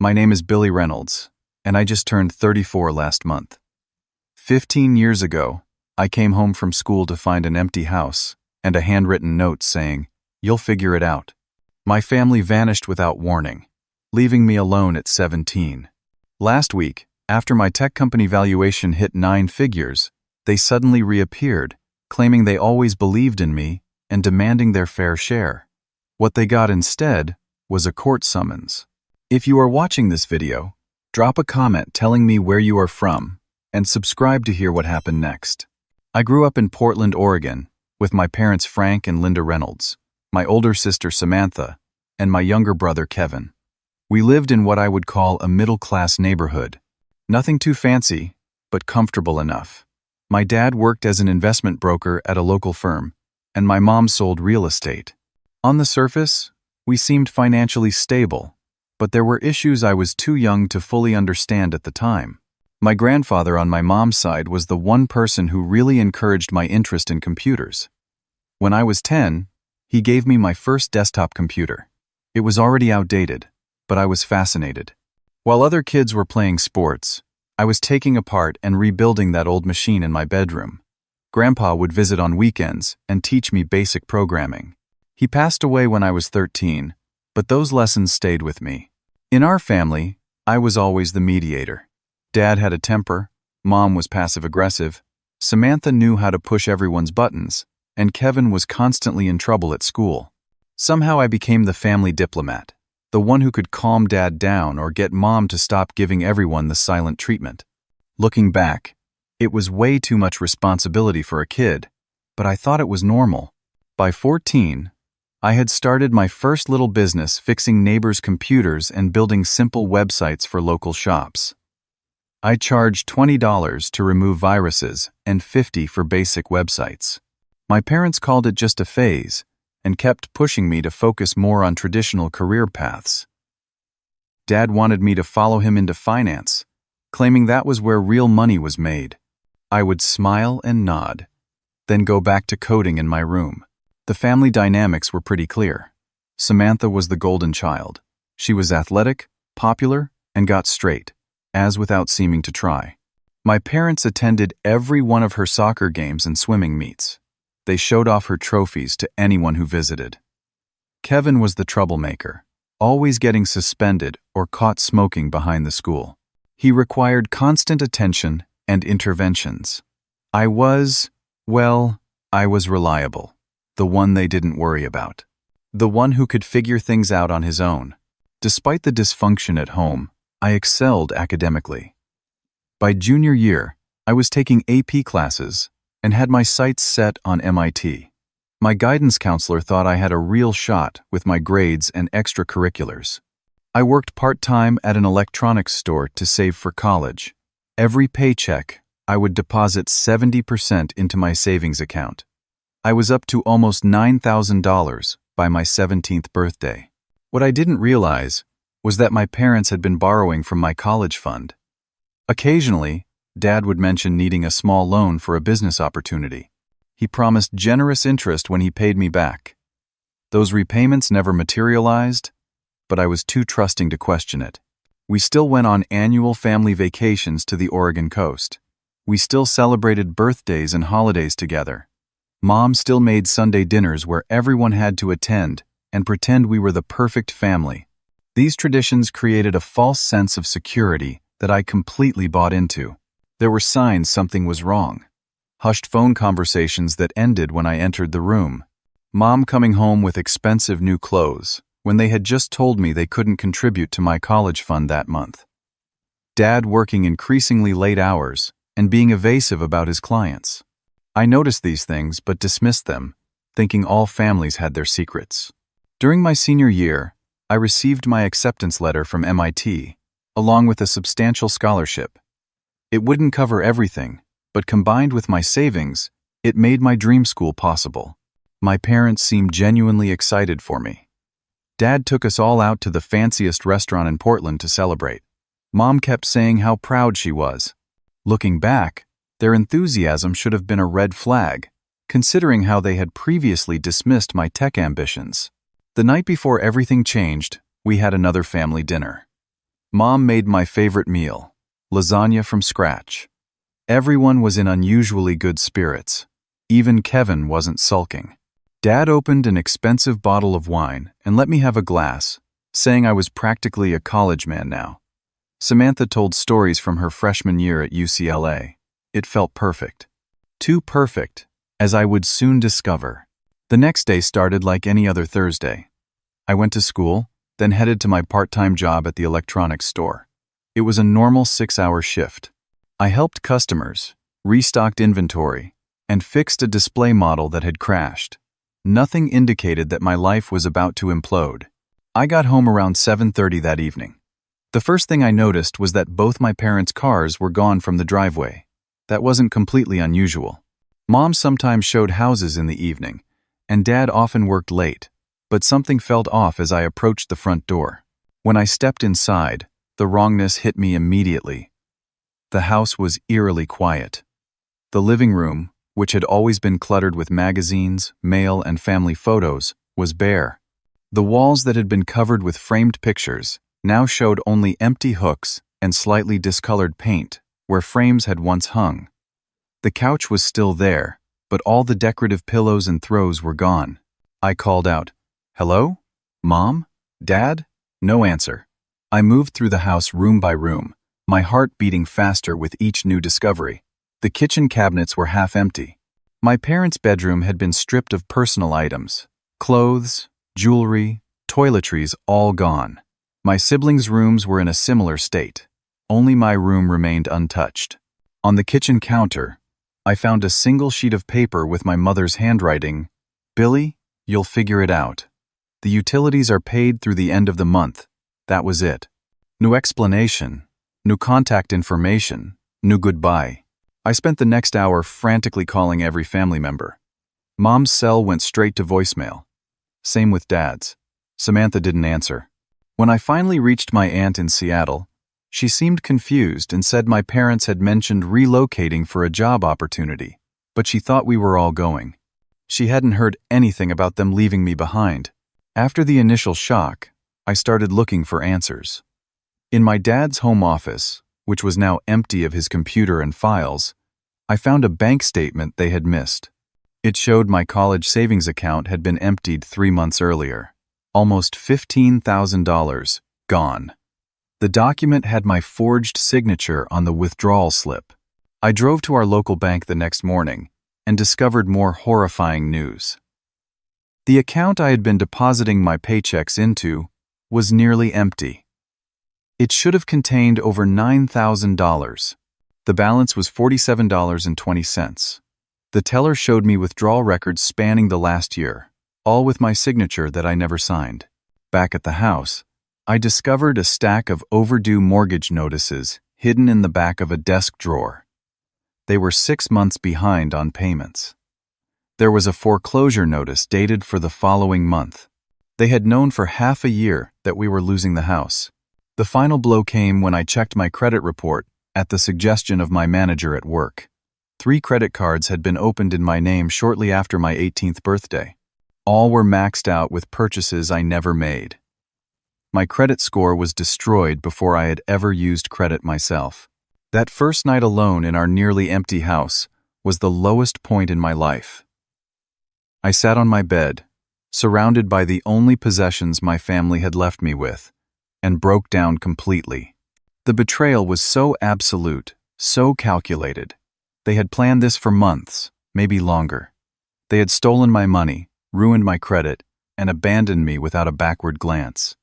My name is Billy Reynolds, and I just turned 34 last month. 15 years ago, I came home from school to find an empty house and a handwritten note saying, "You'll figure it out." My family vanished without warning, leaving me alone at 17. Last week, after my tech company valuation hit 9 figures, they suddenly reappeared, claiming they always believed in me and demanding their fair share. What they got instead was a court summons. If you are watching this video, drop a comment telling me where you are from and subscribe to hear what happened next. I grew up in Portland, Oregon, with my parents Frank and Linda Reynolds, my older sister Samantha, and my younger brother Kevin. We lived in what I would call a middle-class neighborhood. Nothing too fancy, but comfortable enough. My dad worked as an investment broker at a local firm, and my mom sold real estate. On the surface, we seemed financially stable, but there were issues I was too young to fully understand at the time. My grandfather on my mom's side was the one person who really encouraged my interest in computers. When I was 10, he gave me my first desktop computer. It was already outdated, but I was fascinated. While other kids were playing sports, I was taking apart and rebuilding that old machine in my bedroom. Grandpa would visit on weekends and teach me basic programming. He passed away when I was 13, but those lessons stayed with me. In our family, I was always the mediator. Dad had a temper, Mom was passive-aggressive, Samantha knew how to push everyone's buttons, and Kevin was constantly in trouble at school. Somehow I became the family diplomat, the one who could calm Dad down or get Mom to stop giving everyone the silent treatment. Looking back, it was way too much responsibility for a kid, but I thought it was normal. By 14, I had started my first little business fixing neighbors' computers and building simple websites for local shops. I charged $20 to remove viruses and $50 for basic websites. My parents called it just a phase and kept pushing me to focus more on traditional career paths. Dad wanted me to follow him into finance, claiming that was where real money was made. I would smile and nod, then go back to coding in my room. The family dynamics were pretty clear. Samantha was the golden child. She was athletic, popular, and got straight, as without seeming to try. My parents attended every one of her soccer games and swimming meets. They showed off her trophies to anyone who visited. Kevin was the troublemaker, always getting suspended or caught smoking behind the school. He required constant attention and interventions. I was reliable. The one they didn't worry about. The one who could figure things out on his own. Despite the dysfunction at home, I excelled academically. By junior year, I was taking AP classes and had my sights set on MIT. My guidance counselor thought I had a real shot with my grades and extracurriculars. I worked part-time at an electronics store to save for college. Every paycheck, I would deposit 70% into my savings account. I was up to almost $9,000 by my 17th birthday. What I didn't realize was that my parents had been borrowing from my college fund. Occasionally, Dad would mention needing a small loan for a business opportunity. He promised generous interest when he paid me back. Those repayments never materialized, but I was too trusting to question it. We still went on annual family vacations to the Oregon coast. We still celebrated birthdays and holidays together. Mom still made Sunday dinners where everyone had to attend and pretend we were the perfect family. These traditions created a false sense of security that I completely bought into. There were signs something was wrong. Hushed phone conversations that ended when I entered the room. Mom coming home with expensive new clothes when they had just told me they couldn't contribute to my college fund that month. Dad working increasingly late hours and being evasive about his clients. I noticed these things but dismissed them, thinking all families had their secrets. During my senior year, I received my acceptance letter from MIT, along with a substantial scholarship. It wouldn't cover everything, but combined with my savings, it made my dream school possible. My parents seemed genuinely excited for me. Dad took us all out to the fanciest restaurant in Portland to celebrate. Mom kept saying how proud she was. Looking back, their enthusiasm should have been a red flag, considering how they had previously dismissed my tech ambitions. The night before everything changed, we had another family dinner. Mom made my favorite meal, lasagna from scratch. Everyone was in unusually good spirits. Even Kevin wasn't sulking. Dad opened an expensive bottle of wine and let me have a glass, saying I was practically a college man now. Samantha told stories from her freshman year at UCLA. It felt perfect. Too perfect, as I would soon discover. The next day started like any other Thursday. I went to school, then headed to my part-time job at the electronics store. It was a normal 6-hour shift. I helped customers, restocked inventory, and fixed a display model that had crashed. Nothing indicated that my life was about to implode. I got home around 7:30 that evening. The first thing I noticed was that both my parents' cars were gone from the driveway. That wasn't completely unusual. Mom sometimes showed houses in the evening, and Dad often worked late, but something felt off as I approached the front door. When I stepped inside, the wrongness hit me immediately. The house was eerily quiet. The living room, which had always been cluttered with magazines, mail, and family photos, was bare. The walls that had been covered with framed pictures now showed only empty hooks and slightly discolored paint where frames had once hung. The couch was still there, but all the decorative pillows and throws were gone. I called out, "Hello? Mom? Dad?" No answer. I moved through the house room by room, my heart beating faster with each new discovery. The kitchen cabinets were half empty. My parents' bedroom had been stripped of personal items. Clothes, jewelry, toiletries all gone. My siblings' rooms were in a similar state. Only my room remained untouched. On the kitchen counter, I found a single sheet of paper with my mother's handwriting. "Billy, you'll figure it out. The utilities are paid through the end of the month." That was it. No explanation, no contact information, no goodbye. I spent the next hour frantically calling every family member. Mom's cell went straight to voicemail. Same with Dad's. Samantha didn't answer. When I finally reached my aunt in Seattle, she seemed confused and said my parents had mentioned relocating for a job opportunity, but she thought we were all going. She hadn't heard anything about them leaving me behind. After the initial shock, I started looking for answers. In my dad's home office, which was now empty of his computer and files, I found a bank statement they had missed. It showed my college savings account had been emptied 3 months earlier. Almost $15,000 gone. The document had my forged signature on the withdrawal slip. I drove to our local bank the next morning and discovered more horrifying news. The account I had been depositing my paychecks into was nearly empty. It should have contained over $9,000. The balance was $47.20. The teller showed me withdrawal records spanning the last year, all with my signature that I never signed. Back at the house, I discovered a stack of overdue mortgage notices hidden in the back of a desk drawer. They were 6 months behind on payments. There was a foreclosure notice dated for the following month. They had known for half a year that we were losing the house. The final blow came when I checked my credit report at the suggestion of my manager at work. 3 credit cards had been opened in my name shortly after my 18th birthday. All were maxed out with purchases I never made. My credit score was destroyed before I had ever used credit myself. That first night alone in our nearly empty house was the lowest point in my life. I sat on my bed, surrounded by the only possessions my family had left me with, and broke down completely. The betrayal was so absolute, so calculated. They had planned this for months, maybe longer. They had stolen my money, ruined my credit, and abandoned me without a backward glance.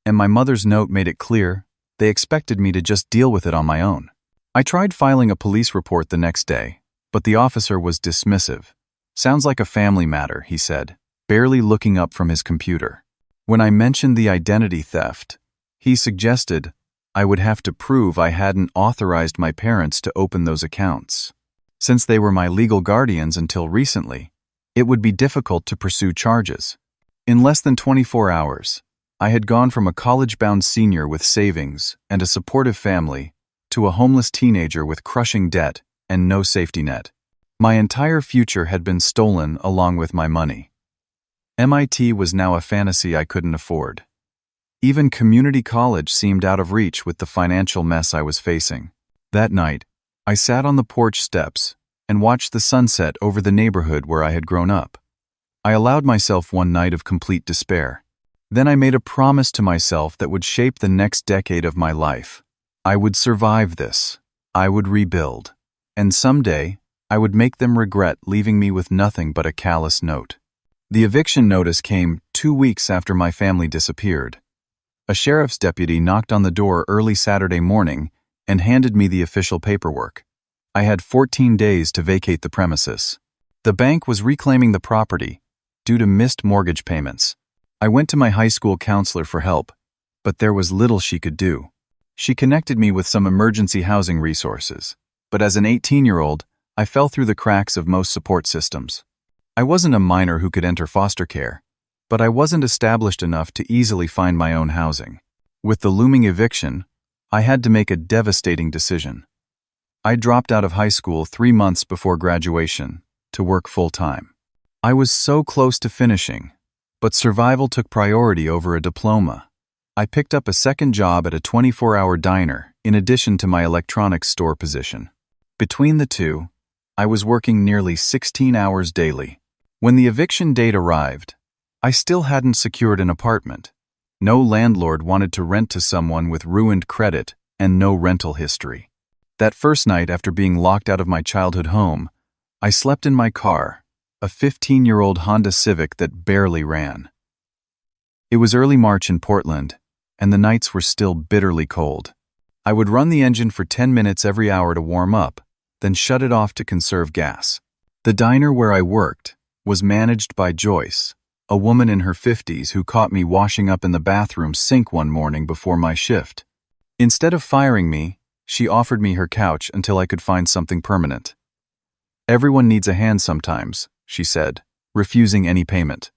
And my mother's note made it clear they expected me to just deal with it on my own. I tried filing a police report the next day, but the officer was dismissive. "Sounds like a family matter," he said, barely looking up from his computer. When I mentioned the identity theft, he suggested I would have to prove I hadn't authorized my parents to open those accounts. Since they were my legal guardians until recently, it would be difficult to pursue charges. In less than 24 hours, I had gone from a college-bound senior with savings and a supportive family to a homeless teenager with crushing debt and no safety net. My entire future had been stolen along with my money. MIT was now a fantasy I couldn't afford. Even community college seemed out of reach with the financial mess I was facing. That night, I sat on the porch steps and watched the sunset over the neighborhood where I had grown up. I allowed myself one night of complete despair. Then I made a promise to myself that would shape the next decade of my life. I would survive this. I would rebuild. And someday, I would make them regret leaving me with nothing but a callous note. The eviction notice came 2 weeks after my family disappeared. A sheriff's deputy knocked on the door early Saturday morning and handed me the official paperwork. I had 14 days to vacate the premises. The bank was reclaiming the property due to missed mortgage payments. I went to my high school counselor for help, but there was little she could do. She connected me with some emergency housing resources, but as an 18-year-old, I fell through the cracks of most support systems. I wasn't a minor who could enter foster care, but I wasn't established enough to easily find my own housing. With the looming eviction, I had to make a devastating decision. I dropped out of high school 3 months before graduation to work full-time. I was so close to finishing, but survival took priority over a diploma. I picked up a second job at a 24-hour diner in addition to my electronics store position. Between the two, I was working nearly 16 hours daily. When the eviction date arrived, I still hadn't secured an apartment. No landlord wanted to rent to someone with ruined credit and no rental history. That first night after being locked out of my childhood home, I slept in my car, a 15-year-old Honda Civic that barely ran. It was early March in Portland, and the nights were still bitterly cold. I would run the engine for 10 minutes every hour to warm up, then shut it off to conserve gas. The diner where I worked was managed by Joyce, a woman in her 50s who caught me washing up in the bathroom sink one morning before my shift. Instead of firing me, she offered me her couch until I could find something permanent. "Everyone needs a hand sometimes," she said, refusing any payment.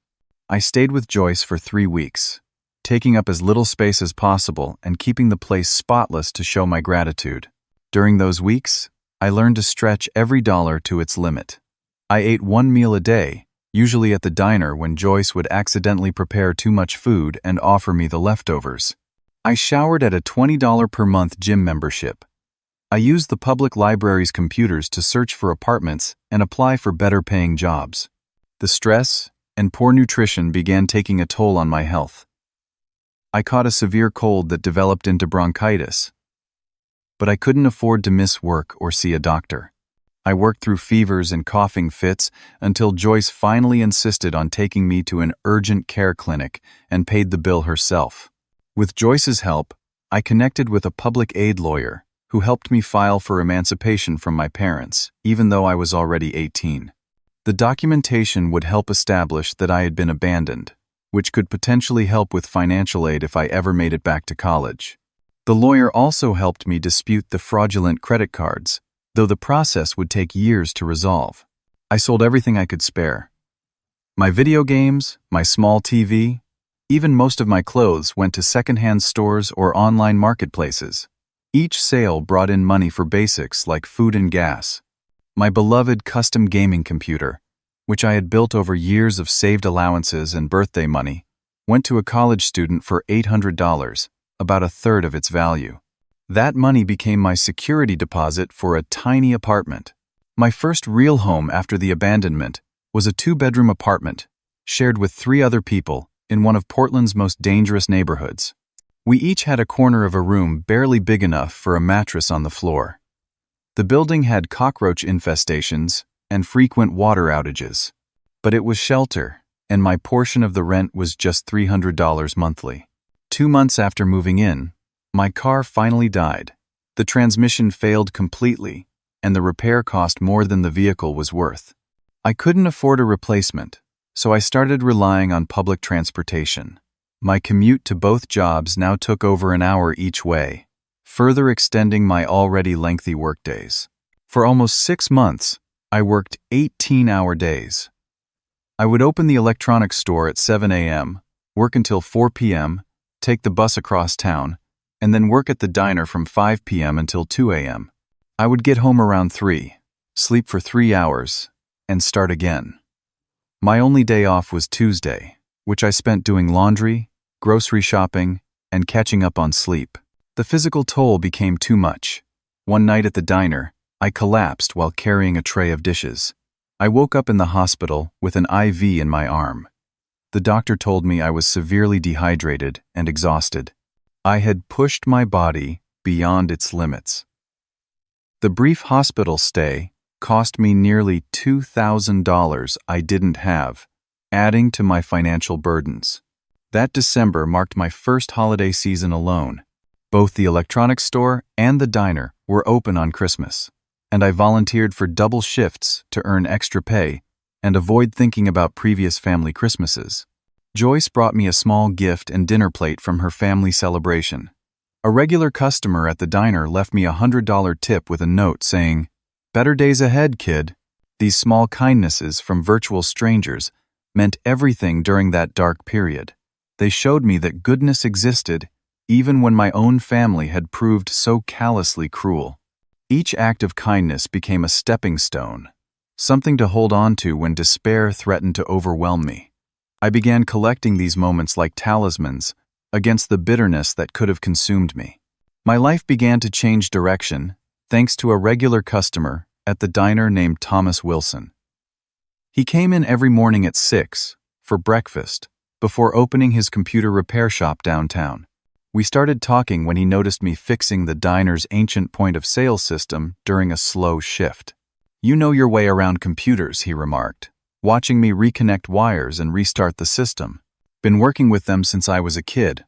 I stayed with Joyce for 3 weeks, taking up as little space as possible and keeping the place spotless to show my gratitude. During those weeks, I learned to stretch every dollar to its limit. I ate 1 meal a day, usually at the diner when Joyce would accidentally prepare too much food and offer me the leftovers. I showered at a $20 per month gym membership. I used the public library's computers to search for apartments and apply for better-paying jobs. The stress and poor nutrition began taking a toll on my health. I caught a severe cold that developed into bronchitis, but I couldn't afford to miss work or see a doctor. I worked through fevers and coughing fits until Joyce finally insisted on taking me to an urgent care clinic and paid the bill herself. With Joyce's help, I connected with a public aid lawyer who helped me file for emancipation from my parents, even though I was already 18. The documentation would help establish that I had been abandoned, which could potentially help with financial aid if I ever made it back to college. The lawyer also helped me dispute the fraudulent credit cards, though the process would take years to resolve. I sold everything I could spare. My video games, my small TV, even most of my clothes went to secondhand stores or online marketplaces. Each sale brought in money for basics like food and gas. My beloved custom gaming computer, which I had built over years of saved allowances and birthday money, went to a college student for $800, about a third of its value. That money became my security deposit for a tiny apartment. My first real home after the abandonment was a 2-bedroom apartment, shared with 3 other people in one of Portland's most dangerous neighborhoods. We each had a corner of a room barely big enough for a mattress on the floor. The building had cockroach infestations and frequent water outages, but it was shelter, and my portion of the rent was just $300 monthly. 2 months after moving in, my car finally died. The transmission failed completely, and the repair cost more than the vehicle was worth. I couldn't afford a replacement, so I started relying on public transportation. My commute to both jobs now took over an hour each way, further extending my already lengthy workdays. For almost 6 months, I worked 18-hour days. I would open the electronics store at 7 a.m., work until 4 p.m., take the bus across town, and then work at the diner from 5 p.m. until 2 a.m. I would get home around 3, sleep for 3 hours, and start again. My only day off was Tuesday, which I spent doing laundry, grocery shopping, and catching up on sleep. The physical toll became too much. One night at the diner, I collapsed while carrying a tray of dishes. I woke up in the hospital with an IV in my arm. The doctor told me I was severely dehydrated and exhausted. I had pushed my body beyond its limits. The brief hospital stay cost me nearly $2,000 I didn't have, adding to my financial burdens. That December marked my first holiday season alone. Both the electronics store and the diner were open on Christmas, and I volunteered for double shifts to earn extra pay and avoid thinking about previous family Christmases. Joyce brought me a small gift and dinner plate from her family celebration. A regular customer at the diner left me a $100 tip with a note saying, "Better days ahead, kid." These small kindnesses from virtual strangers meant everything during that dark period. They showed me that goodness existed even when my own family had proved so callously cruel. Each act of kindness became a stepping stone, something to hold on to when despair threatened to overwhelm me. I began collecting these moments like talismans against the bitterness that could have consumed me. My life began to change direction thanks to a regular customer at the diner named Thomas Wilson. He came in every morning at 6 for breakfast before opening his computer repair shop downtown. We started talking when he noticed me fixing the diner's ancient point-of-sale system during a slow shift. "You know your way around computers," he remarked, watching me reconnect wires and restart the system. "Been working with them since I was a kid,"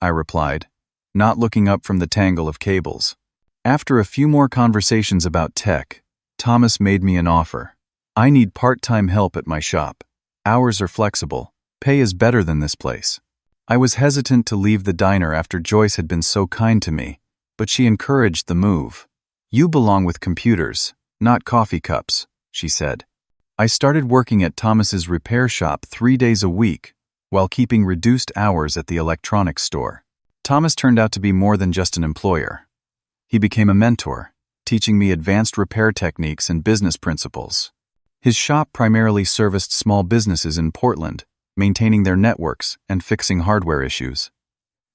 I replied, not looking up from the tangle of cables. After a few more conversations about tech, Thomas made me an offer. "I need part-time help at my shop. Hours are flexible. Pay is better than this place." I was hesitant to leave the diner after Joyce had been so kind to me, but she encouraged the move. "You belong with computers, not coffee cups," she said. I started working at Thomas's repair shop 3 days a week, while keeping reduced hours at the electronics store. Thomas turned out to be more than just an employer. He became a mentor, teaching me advanced repair techniques and business principles. His shop primarily serviced small businesses in Portland, maintaining their networks and fixing hardware issues.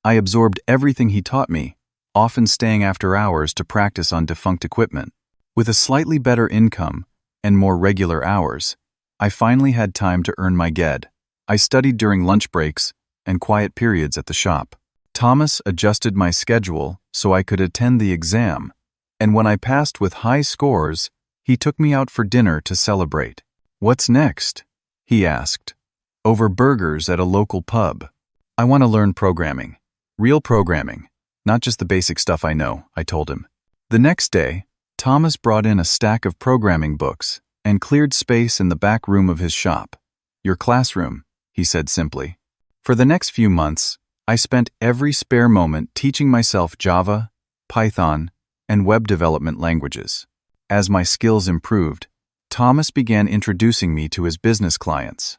I absorbed everything he taught me, often staying after hours to practice on defunct equipment. With a slightly better income and more regular hours, I finally had time to earn my GED. I studied during lunch breaks and quiet periods at the shop. Thomas adjusted my schedule so I could attend the exam, and when I passed with high scores, he took me out for dinner to celebrate. "What's next?" he asked. "Over burgers at a local pub." "I want to learn programming. Real programming, not just the basic stuff I know," I told him. The next day, Thomas brought in a stack of programming books and cleared space in the back room of his shop. "Your classroom," he said simply. For the next few months, I spent every spare moment teaching myself Java, Python, and web development languages. As my skills improved, Thomas began introducing me to his business clients.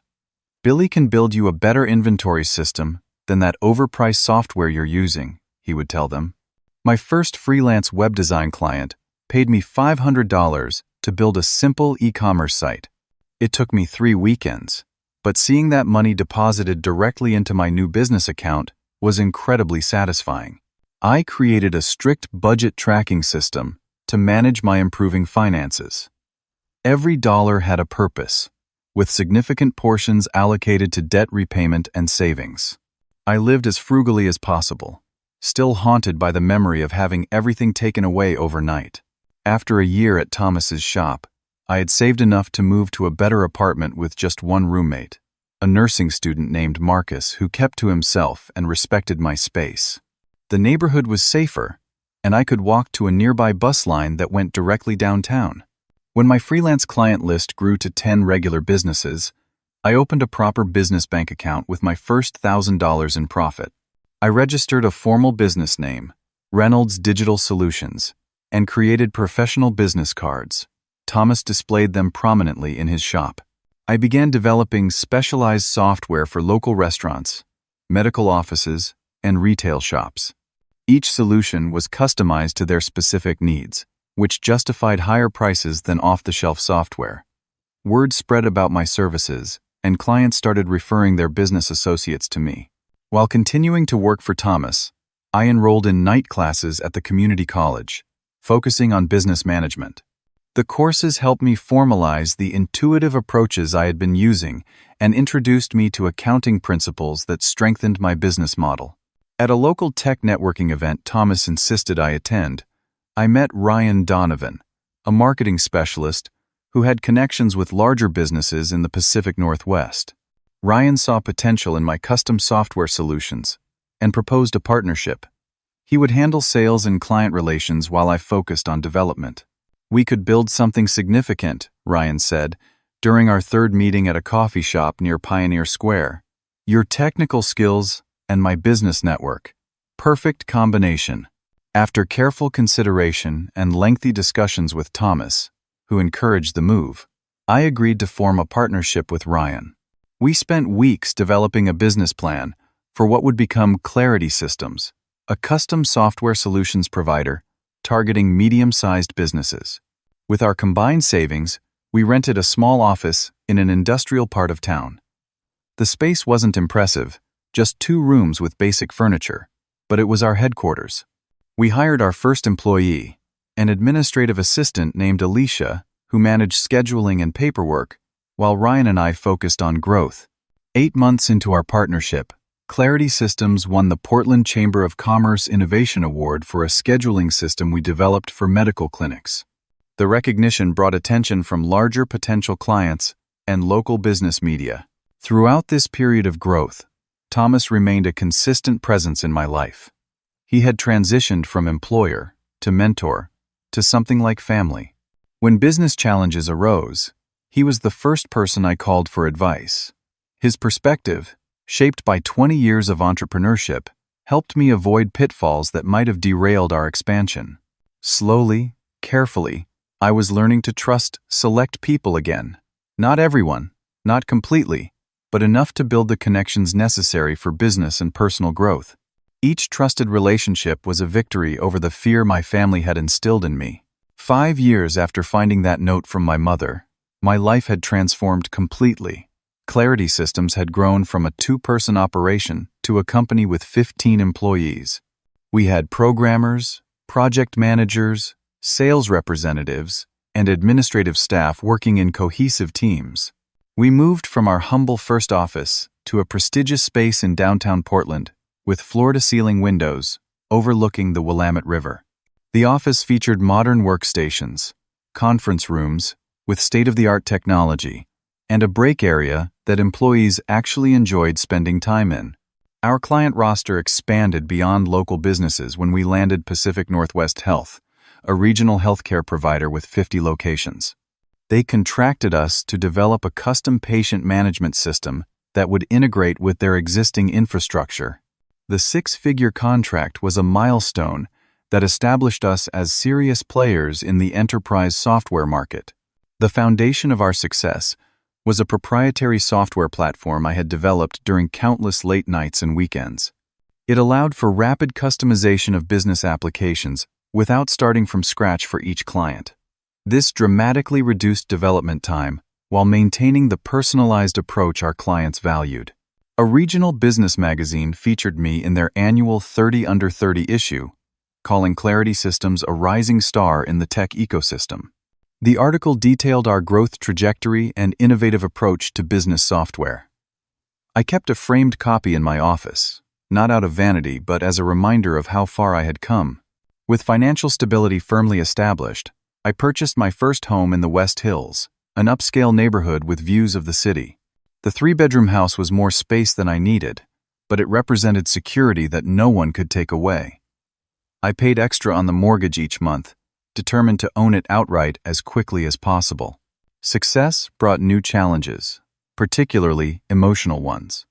"Billy can build you a better inventory system than that overpriced software you're using," he would tell them. My first freelance web design client paid me $500 to build a simple e-commerce site. It took me 3 weekends, but seeing that money deposited directly into my new business account was incredibly satisfying. I created a strict budget tracking system to manage my improving finances. Every dollar had a purpose, with significant portions allocated to debt repayment and savings. I lived as frugally as possible, still haunted by the memory of having everything taken away overnight. After a year at Thomas's shop, I had saved enough to move to a better apartment with just one roommate, a nursing student named Marcus who kept to himself and respected my space. The neighborhood was safer, and I could walk to a nearby bus line that went directly downtown. When my freelance client list grew to 10 regular businesses, I opened a proper business bank account with my first $1,000 in profit. I registered a formal business name, Reynolds Digital Solutions, and created professional business cards. Thomas displayed them prominently in his shop. I began developing specialized software for local restaurants, medical offices, and retail shops. Each solution was customized to their specific needs, which justified higher prices than off-the-shelf software. Word spread about my services, and clients started referring their business associates to me. While continuing to work for Thomas, I enrolled in night classes at the community college, focusing on business management. The courses helped me formalize the intuitive approaches I had been using and introduced me to accounting principles that strengthened my business model. At a local tech networking event Thomas insisted I attend, I met Ryan Donovan, a marketing specialist who had connections with larger businesses in the Pacific Northwest. Ryan saw potential in my custom software solutions and proposed a partnership. He would handle sales and client relations while I focused on development. "We could build something significant," Ryan said, during our third meeting at a coffee shop near Pioneer Square. "Your technical skills and my business network. Perfect combination." After careful consideration and lengthy discussions with Thomas, who encouraged the move, I agreed to form a partnership with Ryan. We spent weeks developing a business plan for what would become Clarity Systems, a custom software solutions provider targeting medium-sized businesses. With our combined savings, we rented a small office in an industrial part of town. The space wasn't impressive, just 2 rooms with basic furniture, but it was our headquarters. We hired our first employee, an administrative assistant named Alicia, who managed scheduling and paperwork, while Ryan and I focused on growth. 8 months into our partnership, Clarity Systems won the Portland Chamber of Commerce Innovation Award for a scheduling system we developed for medical clinics. The recognition brought attention from larger potential clients and local business media. Throughout this period of growth, Thomas remained a consistent presence in my life. He had transitioned from employer to mentor to something like family. When business challenges arose, he was the first person I called for advice. His perspective, shaped by 20 years of entrepreneurship, helped me avoid pitfalls that might have derailed our expansion. Slowly, carefully, I was learning to trust select people again. Not everyone, not completely, but enough to build the connections necessary for business and personal growth. Each trusted relationship was a victory over the fear my family had instilled in me. 5 years after finding that note from my mother, my life had transformed completely. Clarity Systems had grown from a 2-person operation to a company with 15 employees. We had programmers, project managers, sales representatives, and administrative staff working in cohesive teams. We moved from our humble first office to a prestigious space in downtown Portland, with floor-to-ceiling windows overlooking the Willamette River. The office featured modern workstations, conference rooms with state-of-the-art technology, and a break area that employees actually enjoyed spending time in. Our client roster expanded beyond local businesses when we landed Pacific Northwest Health, a regional healthcare provider with 50 locations. They contracted us to develop a custom patient management system that would integrate with their existing infrastructure. The 6-figure contract was a milestone that established us as serious players in the enterprise software market. The foundation of our success was a proprietary software platform I had developed during countless late nights and weekends. It allowed for rapid customization of business applications without starting from scratch for each client. This dramatically reduced development time while maintaining the personalized approach our clients valued. A regional business magazine featured me in their annual 30 Under 30 issue, calling Clarity Systems a rising star in the tech ecosystem. The article detailed our growth trajectory and innovative approach to business software. I kept a framed copy in my office, not out of vanity but as a reminder of how far I had come. With financial stability firmly established, I purchased my first home in the West Hills, an upscale neighborhood with views of the city. The 3-bedroom house was more space than I needed, but it represented security that no one could take away. I paid extra on the mortgage each month, determined to own it outright as quickly as possible. Success brought new challenges, particularly emotional ones.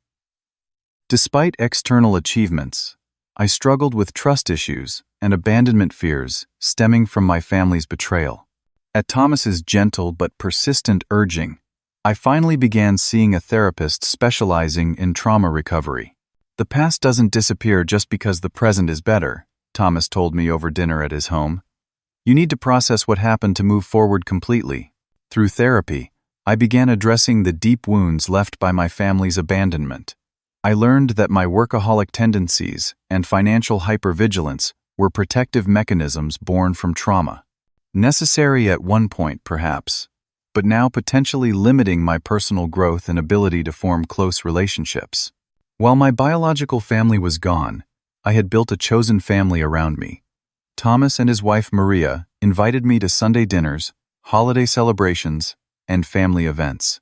Despite external achievements, I struggled with trust issues and abandonment fears stemming from my family's betrayal. At Thomas's gentle but persistent urging, I finally began seeing a therapist specializing in trauma recovery. "The past doesn't disappear just because the present is better," Thomas told me over dinner at his home. "You need to process what happened to move forward completely." Through therapy, I began addressing the deep wounds left by my family's abandonment. I learned that my workaholic tendencies and financial hypervigilance were protective mechanisms born from trauma. Necessary at one point, perhaps, but now potentially limiting my personal growth and ability to form close relationships. While my biological family was gone, I had built a chosen family around me. Thomas and his wife Maria invited me to Sunday dinners, holiday celebrations, and family events.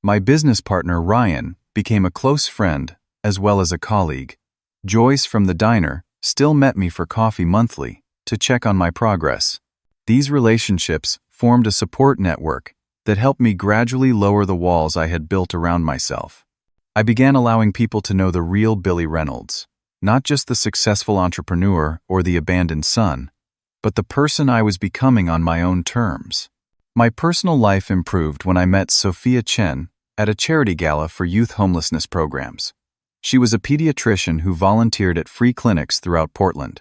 My business partner Ryan became a close friend as well as a colleague. Joyce from the diner still met me for coffee monthly to check on my progress. These relationships formed a support network that helped me gradually lower the walls I had built around myself. I began allowing people to know the real Billy Reynolds, not just the successful entrepreneur or the abandoned son, but the person I was becoming on my own terms. My personal life improved when I met Sophia Chen at a charity gala for youth homelessness programs. She was a pediatrician who volunteered at free clinics throughout Portland.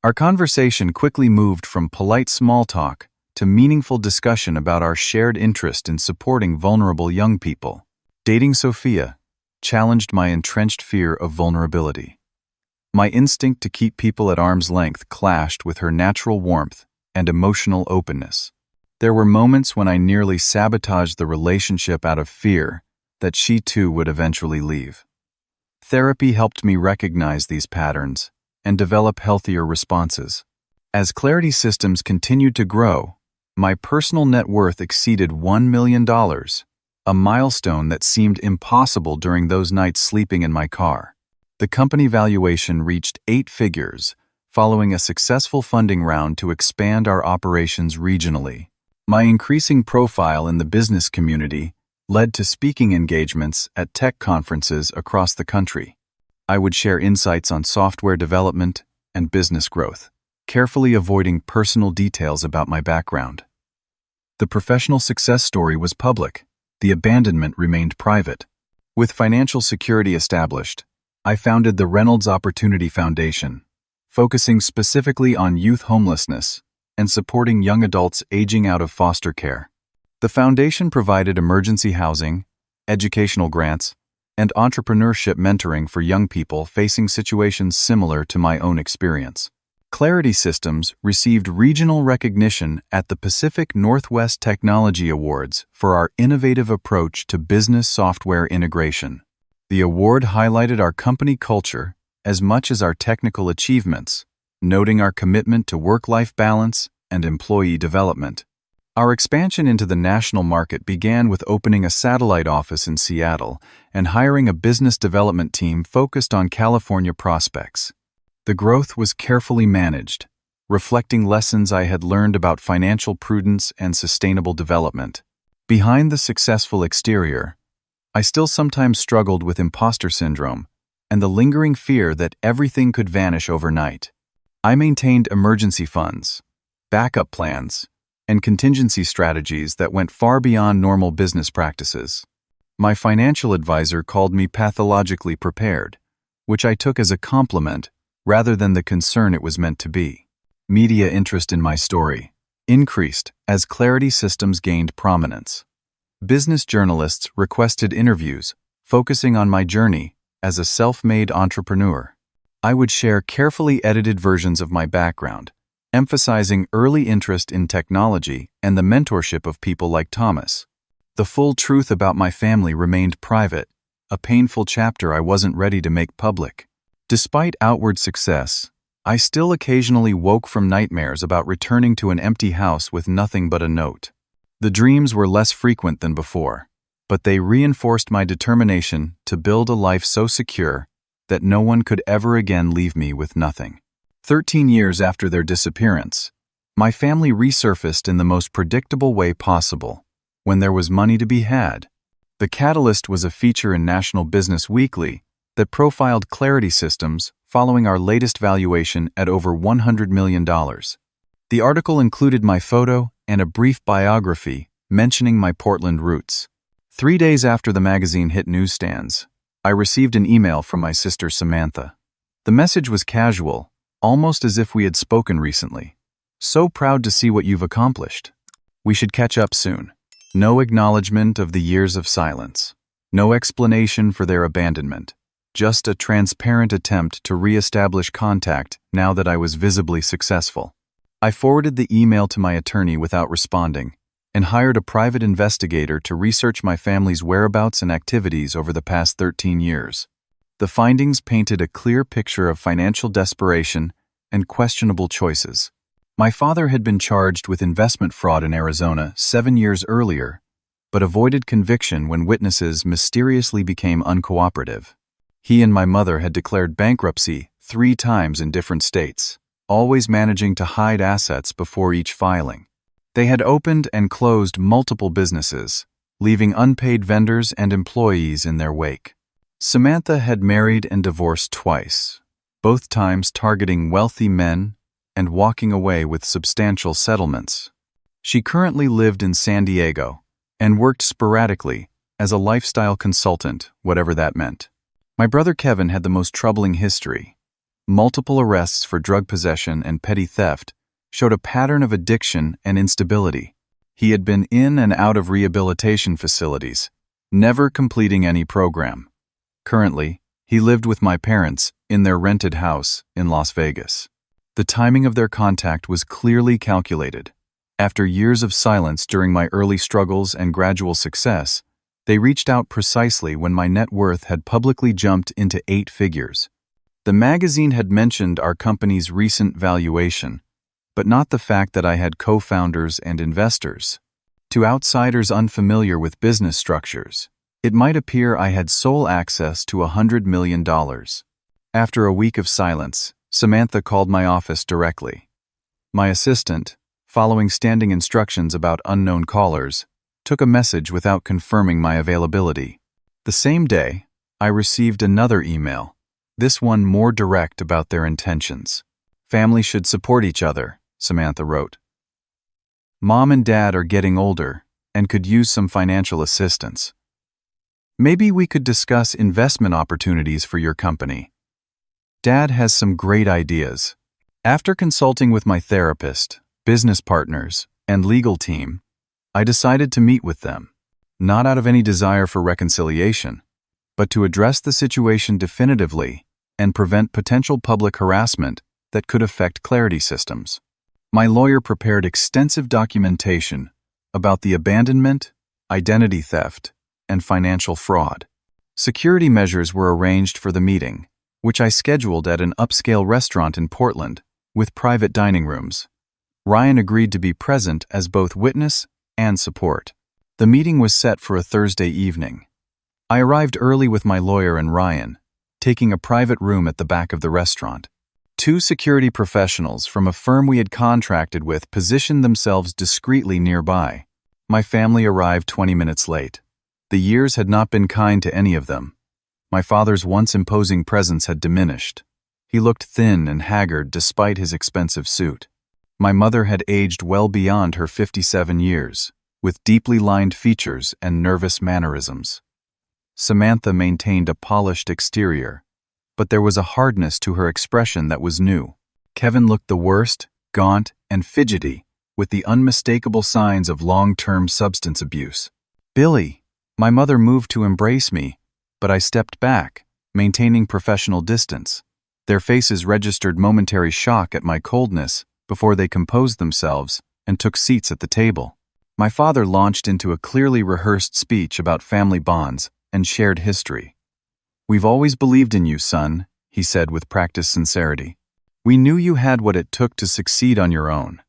Our conversation quickly moved from polite small talk to meaningful discussion about our shared interest in supporting vulnerable young people. Dating Sophia challenged my entrenched fear of vulnerability. My instinct to keep people at arm's length clashed with her natural warmth and emotional openness. There were moments when I nearly sabotaged the relationship out of fear that she too would eventually leave. Therapy helped me recognize these patterns and develop healthier responses. As Clarity Systems continued to grow, my personal net worth exceeded $1 million, a milestone that seemed impossible during those nights sleeping in my car. The company valuation reached 8 figures, following a successful funding round to expand our operations regionally. My increasing profile in the business community led to speaking engagements at tech conferences across the country. I would share insights on software development and business growth, carefully avoiding personal details about my background. The professional success story was public. The abandonment remained private. With financial security established, I founded the Reynolds Opportunity Foundation, focusing specifically on youth homelessness and supporting young adults aging out of foster care. The foundation provided emergency housing, educational grants, and entrepreneurship mentoring for young people facing situations similar to my own experience. Clarity Systems received regional recognition at the Pacific Northwest Technology Awards for our innovative approach to business software integration. The award highlighted our company culture as much as our technical achievements, noting our commitment to work-life balance and employee development. Our expansion into the national market began with opening a satellite office in Seattle and hiring a business development team focused on California prospects. The growth was carefully managed, reflecting lessons I had learned about financial prudence and sustainable development. Behind the successful exterior, I still sometimes struggled with imposter syndrome and the lingering fear that everything could vanish overnight. I maintained emergency funds, backup plans, and contingency strategies that went far beyond normal business practices. My financial advisor called me pathologically prepared, which I took as a compliment rather than the concern it was meant to be. Media interest in my story increased as Clarity Systems gained prominence. Business journalists requested interviews focusing on my journey as a self-made entrepreneur. I would share carefully edited versions of my background, emphasizing early interest in technology and the mentorship of people like Thomas. The full truth about my family remained private, a painful chapter I wasn't ready to make public. Despite outward success, I still occasionally woke from nightmares about returning to an empty house with nothing but a note. The dreams were less frequent than before, but they reinforced my determination to build a life so secure that no one could ever again leave me with nothing. 13 years after their disappearance, my family resurfaced in the most predictable way possible, when there was money to be had. The catalyst was a feature in National Business Weekly that profiled Clarity Systems following our latest valuation at over $100 million. The article included my photo and a brief biography mentioning my Portland roots. 3 days after the magazine hit newsstands, I received an email from my sister Samantha. The message was casual, almost as if we had spoken recently. So proud to see what you've accomplished. We should catch up soon. No acknowledgement of the years of silence. No explanation for their abandonment. just a transparent attempt to re-establish contact now that I was visibly successful. I forwarded the email to my attorney without responding, and hired a private investigator to research my family's whereabouts and activities over the past 13 years. The findings painted a clear picture of financial desperation and questionable choices. My father had been charged with investment fraud in Arizona 7 years earlier, but avoided conviction when witnesses mysteriously became uncooperative. He and my mother had declared bankruptcy 3 times in different states, always managing to hide assets before each filing. They had opened and closed multiple businesses, leaving unpaid vendors and employees in their wake. Samantha had married and divorced twice, both times targeting wealthy men and walking away with substantial settlements. She currently lived in San Diego and worked sporadically as a lifestyle consultant, whatever that meant. My brother Kevin had the most troubling history. Multiple arrests for drug possession and petty theft showed a pattern of addiction and instability. He had been in and out of rehabilitation facilities, never completing any program. Currently, he lived with my parents in their rented house in Las Vegas. The timing of their contact was clearly calculated. After years of silence during my early struggles and gradual success, they reached out precisely when my net worth had publicly jumped into 8 figures. The magazine had mentioned our company's recent valuation, but not the fact that I had co-founders and investors. To outsiders unfamiliar with business structures, it might appear I had sole access to $100 million. After a week of silence, Samantha called my office directly. My assistant, following standing instructions about unknown callers, took a message without confirming my availability. The same day, I received another email, this one more direct about their intentions. Families should support each other, Samantha wrote. Mom and Dad are getting older and could use some financial assistance. Maybe we could discuss investment opportunities for your company. Dad has some great ideas. After consulting with my therapist, business partners, and legal team, I decided to meet with them, not out of any desire for reconciliation, but to address the situation definitively and prevent potential public harassment that could affect Clarity Systems. My lawyer prepared extensive documentation about the abandonment, identity theft, and financial fraud. Security measures were arranged for the meeting, which I scheduled at an upscale restaurant in Portland with private dining rooms. Ryan agreed to be present as both witness and support. The meeting was set for a Thursday evening. I arrived early with my lawyer and Ryan, taking a private room at the back of the restaurant. 2 security professionals from a firm we had contracted with positioned themselves discreetly nearby. My family arrived 20 minutes late. The years had not been kind to any of them. My father's once imposing presence had diminished. He looked thin and haggard despite his expensive suit. My mother had aged well beyond her 57 years, with deeply lined features and nervous mannerisms. Samantha maintained a polished exterior, but there was a hardness to her expression that was new. Kevin looked the worst, gaunt, and fidgety, with the unmistakable signs of long-term substance abuse. Billy, my mother moved to embrace me, but I stepped back, maintaining professional distance. Their faces registered momentary shock at my coldness before they composed themselves and took seats at the table. My father launched into a clearly rehearsed speech about family bonds and shared history. "We've always believed in you, son," he said with practiced sincerity. "We knew you had what it took to succeed on your own.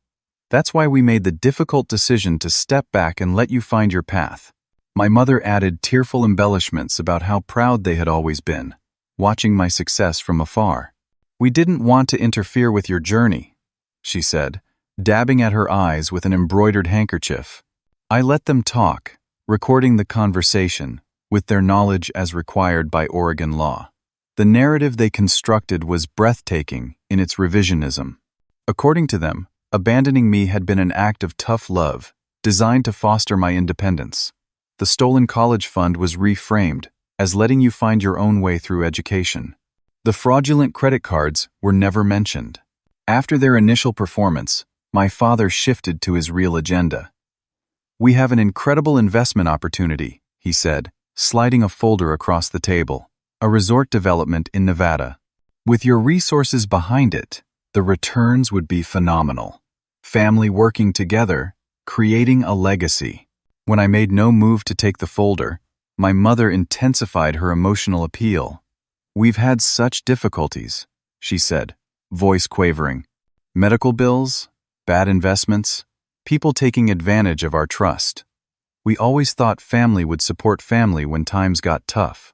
That's why we made the difficult decision to step back and let you find your path." My mother added tearful embellishments about how proud they had always been, watching my success from afar. "We didn't want to interfere with your journey," she said, dabbing at her eyes with an embroidered handkerchief. I let them talk, recording the conversation, with their knowledge as required by Oregon law. The narrative they constructed was breathtaking in its revisionism. According to them, abandoning me had been an act of tough love, designed to foster my independence. The stolen college fund was reframed as letting you find your own way through education. The fraudulent credit cards were never mentioned. After their initial performance, my father shifted to his real agenda. "We have an incredible investment opportunity," he said, sliding a folder across the table. a resort development in Nevada. With your resources behind it, the returns would be phenomenal. Family working together, creating a legacy. When I made no move to take the folder, my mother intensified her emotional appeal. "We've had such difficulties," she said, voice quavering. "Medical bills, bad investments, people taking advantage of our trust. We always thought family would support family when times got tough."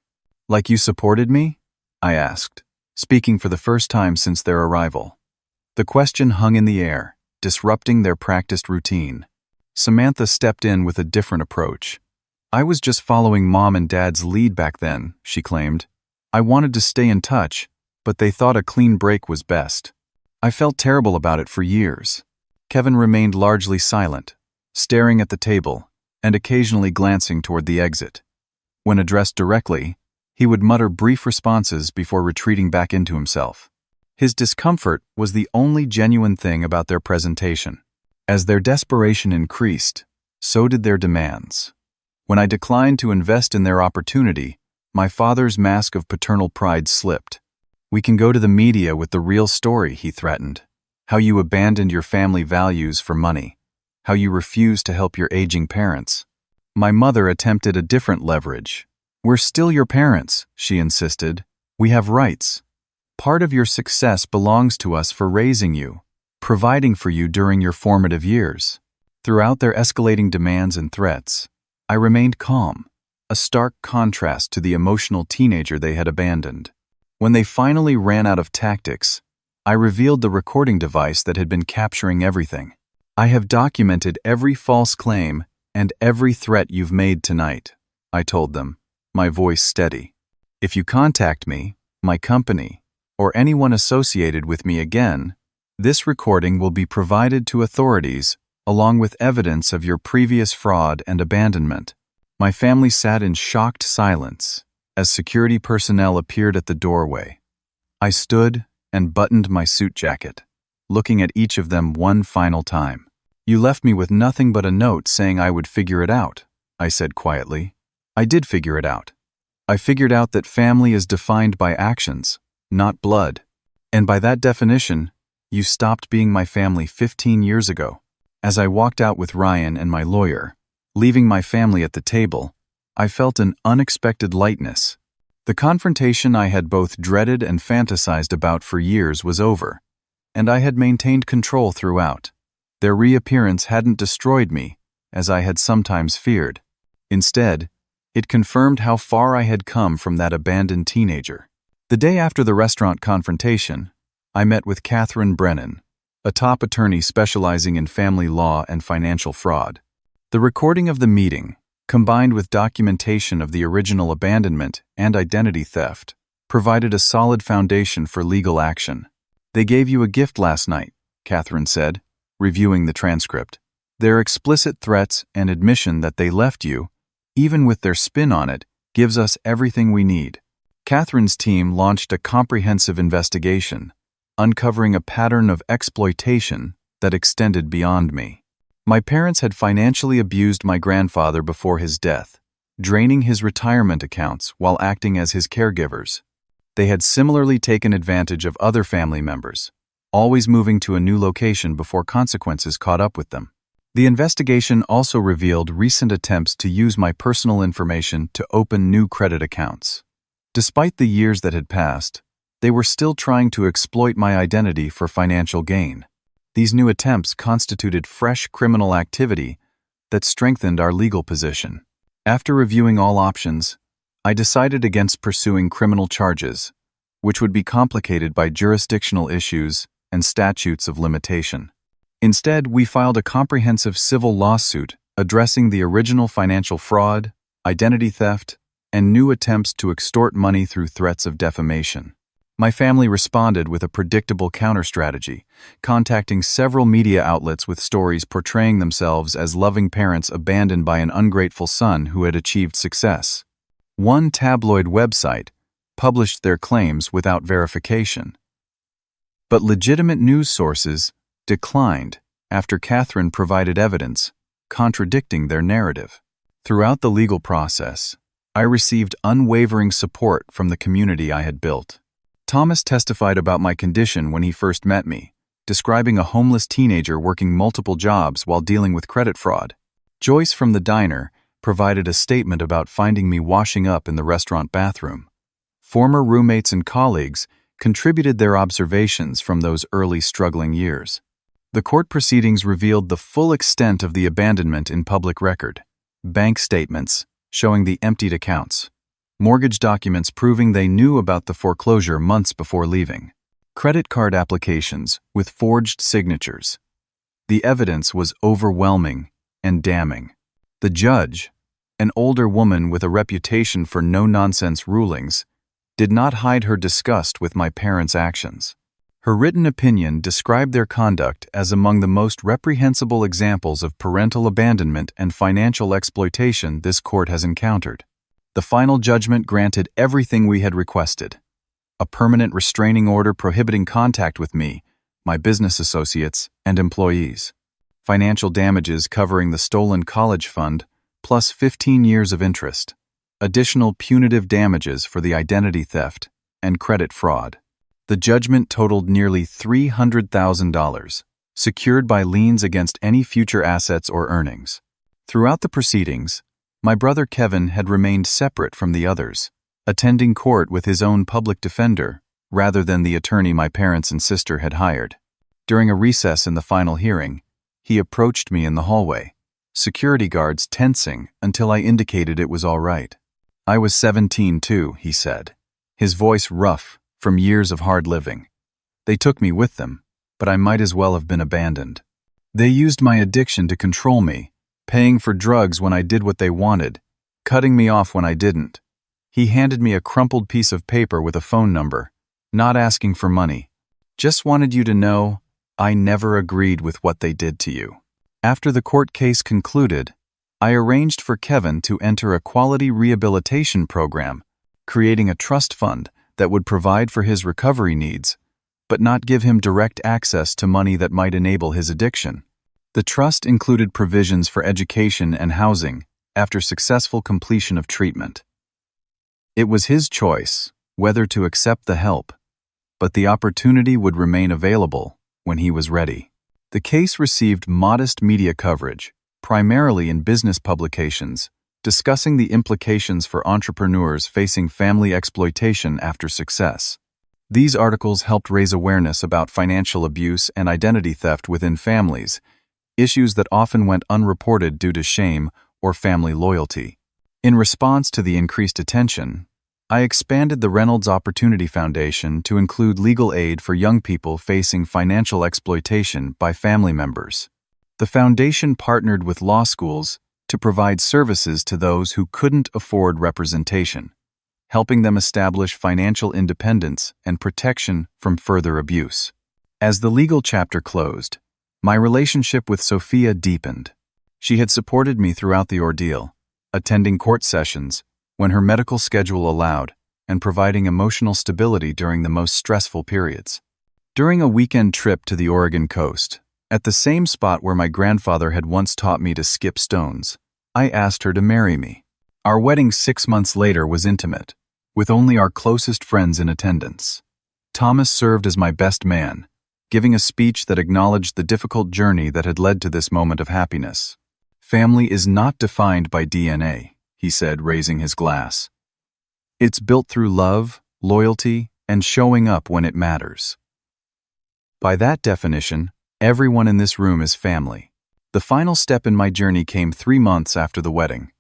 "Like you supported me?" I asked, speaking for the first time since their arrival. The question hung in the air, disrupting their practiced routine. Samantha stepped in with a different approach. "I was just following Mom and Dad's lead back then," she claimed. "I wanted to stay in touch, but they thought a clean break was best. I felt terrible about it for years." Kevin remained largely silent, staring at the table and occasionally glancing toward the exit. When addressed directly, he would mutter brief responses before retreating back into himself. His discomfort was the only genuine thing about their presentation. As their desperation increased, so did their demands. When I declined to invest in their opportunity, my father's mask of paternal pride slipped. "We can go to the media with the real story," he threatened. "How you abandoned your family values for money. How you refused to help your aging parents." My mother attempted a different leverage. "We're still your parents," she insisted. "We have rights. Part of your success belongs to us for raising you, providing for you during your formative years." Throughout their escalating demands and threats, I remained calm, a stark contrast to the emotional teenager they had abandoned. When they finally ran out of tactics, I revealed the recording device that had been capturing everything. "I have documented every false claim and every threat you've made tonight," I told them, my voice steady. "If you contact me, my company, or anyone associated with me again, this recording will be provided to authorities along with evidence of your previous fraud and abandonment." My family sat in shocked silence as security personnel appeared at the doorway. I stood and buttoned my suit jacket, looking at each of them one final time. "You left me with nothing but a note saying I would figure it out," I said quietly. I did figure it out. I figured out that family is defined by actions, not blood. And by that definition, you stopped being my family 15 years ago. As I walked out with Ryan and my lawyer, leaving my family at the table, I felt an unexpected lightness. The confrontation I had both dreaded and fantasized about for years was over, and I had maintained control throughout. Their reappearance hadn't destroyed me, as I had sometimes feared. Instead, it confirmed how far I had come from that abandoned teenager. The day after the restaurant confrontation, I met with Catherine Brennan, a top attorney specializing in family law and financial fraud. The recording of the meeting, combined with documentation of the original abandonment and identity theft, provided a solid foundation for legal action. "They gave you a gift last night," Catherine said, reviewing the transcript. "Their explicit threats and admission that they left you, even with their spin on it, gives us everything we need." Catherine's team launched a comprehensive investigation, uncovering a pattern of exploitation that extended beyond me. My parents had financially abused my grandfather before his death, draining his retirement accounts while acting as his caregivers. They had similarly taken advantage of other family members, always moving to a new location before consequences caught up with them. The investigation also revealed recent attempts to use my personal information to open new credit accounts. Despite the years that had passed, they were still trying to exploit my identity for financial gain. These new attempts constituted fresh criminal activity that strengthened our legal position. After reviewing all options, I decided against pursuing criminal charges, which would be complicated by jurisdictional issues and statutes of limitation. Instead, we filed a comprehensive civil lawsuit addressing the original financial fraud, identity theft, and new attempts to extort money through threats of defamation. My family responded with a predictable counter-strategy, contacting several media outlets with stories portraying themselves as loving parents abandoned by an ungrateful son who had achieved success. One tabloid website published their claims without verification. But legitimate news sources declined after Catherine provided evidence contradicting their narrative. Throughout the legal process, I received unwavering support from the community I had built. Thomas testified about my condition when he first met me, describing a homeless teenager working multiple jobs while dealing with credit fraud. Joyce from the diner provided a statement about finding me washing up in the restaurant bathroom. Former roommates and colleagues contributed their observations from those early struggling years. The court proceedings revealed the full extent of the abandonment in public record. Bank statements showing the emptied accounts. Mortgage documents proving they knew about the foreclosure months before leaving. Credit card applications with forged signatures. The evidence was overwhelming and damning. The judge, an older woman with a reputation for no-nonsense rulings, did not hide her disgust with my parents' actions. Her written opinion described their conduct as among the most reprehensible examples of parental abandonment and financial exploitation this court has encountered. The final judgment granted everything we had requested: a permanent restraining order prohibiting contact with me, my business associates, and employees, financial damages covering the stolen college fund, plus 15 years of interest, additional punitive damages for the identity theft and credit fraud. The judgment totaled nearly $300,000, secured by liens against any future assets or earnings. Throughout the proceedings, my brother Kevin had remained separate from the others, attending court with his own public defender rather than the attorney my parents and sister had hired. During a recess in the final hearing, he approached me in the hallway, security guards tensing until I indicated it was all right. I was 17 too, he said, his voice rough from years of hard living. They took me with them, but I might as well have been abandoned. They used my addiction to control me, paying for drugs when I did what they wanted, cutting me off when I didn't. He handed me a crumpled piece of paper with a phone number, not asking for money. Just wanted you to know, I never agreed with what they did to you. After the court case concluded, I arranged for Kevin to enter a quality rehabilitation program, creating a trust fund that would provide for his recovery needs, but not give him direct access to money that might enable his addiction. The trust included provisions for education and housing after successful completion of treatment. It was his choice whether to accept the help, but the opportunity would remain available when he was ready. The case received modest media coverage, primarily in business publications, discussing the implications for entrepreneurs facing family exploitation after success. These articles helped raise awareness about financial abuse and identity theft within families, issues that often went unreported due to shame or family loyalty. In response to the increased attention, I expanded the Reynolds Opportunity Foundation to include legal aid for young people facing financial exploitation by family members. The foundation partnered with law schools to provide services to those who couldn't afford representation, helping them establish financial independence and protection from further abuse. As the legal chapter closed, my relationship with Sophia deepened. She had supported me throughout the ordeal, attending court sessions when her medical schedule allowed, and providing emotional stability during the most stressful periods. During a weekend trip to the Oregon coast, at the same spot where my grandfather had once taught me to skip stones, I asked her to marry me. Our wedding 6 months later was intimate, with only our closest friends in attendance. Thomas served as my best man, giving a speech that acknowledged the difficult journey that had led to this moment of happiness. Family is not defined by DNA, he said, raising his glass. It's built through love, loyalty, and showing up when it matters. By that definition, everyone in this room is family. The final step in my journey came 3 months after the wedding.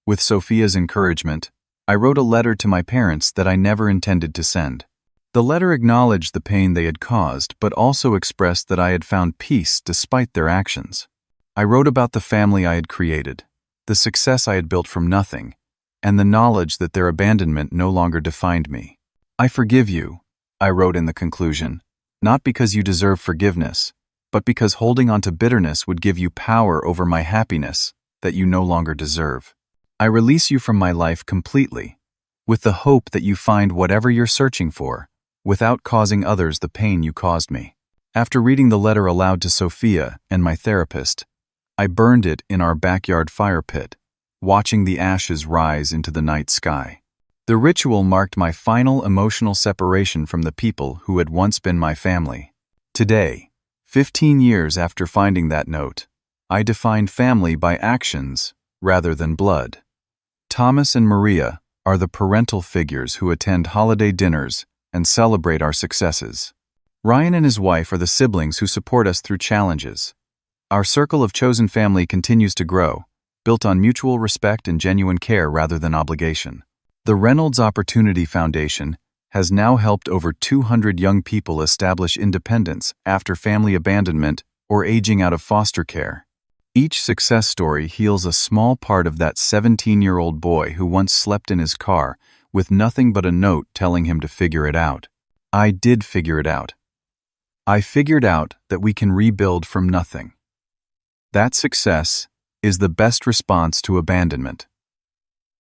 With Sophia's encouragement, I wrote a letter to my parents that I never intended to send. The letter acknowledged the pain they had caused, but also expressed that I had found peace despite their actions. I wrote about the family I had created, the success I had built from nothing, and the knowledge that their abandonment no longer defined me. I forgive you, I wrote in the conclusion, not because you deserve forgiveness, but because holding on to bitterness would give you power over my happiness that you no longer deserve. I release you from my life completely, with the hope that you find whatever you're searching for, without causing others the pain you caused me. After reading the letter aloud to Sophia and my therapist, I burned it in our backyard fire pit, watching the ashes rise into the night sky. The ritual marked my final emotional separation from the people who had once been my family. Today, 15 years after finding that note, I define family by actions rather than blood. Thomas and Maria are the parental figures who attend holiday dinners and celebrate our successes. Ryan and his wife are the siblings who support us through challenges. Our circle of chosen family continues to grow, built on mutual respect and genuine care rather than obligation. The Reynolds Opportunity Foundation has now helped over 200 young people establish independence after family abandonment or aging out of foster care. Each success story heals a small part of that 17-year-old boy who once slept in his car with nothing but a note telling him to figure it out. I did figure it out. I figured out that we can rebuild from nothing. That success is the best response to abandonment.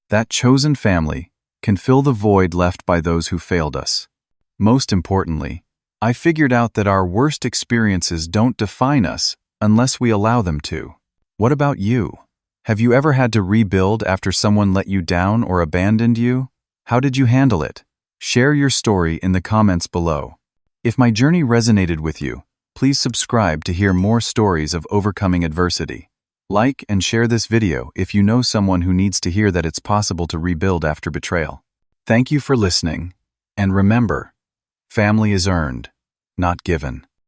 That chosen family can fill the void left by those who failed us. Most importantly, I figured out that our worst experiences don't define us unless we allow them to. What about you? Have you ever had to rebuild after someone let you down or abandoned you? How did you handle it? Share your story in the comments below. If my journey resonated with you, please subscribe to hear more stories of overcoming adversity. Like and share this video if you know someone who needs to hear that it's possible to rebuild after betrayal. Thank you for listening, and remember, family is earned, not given.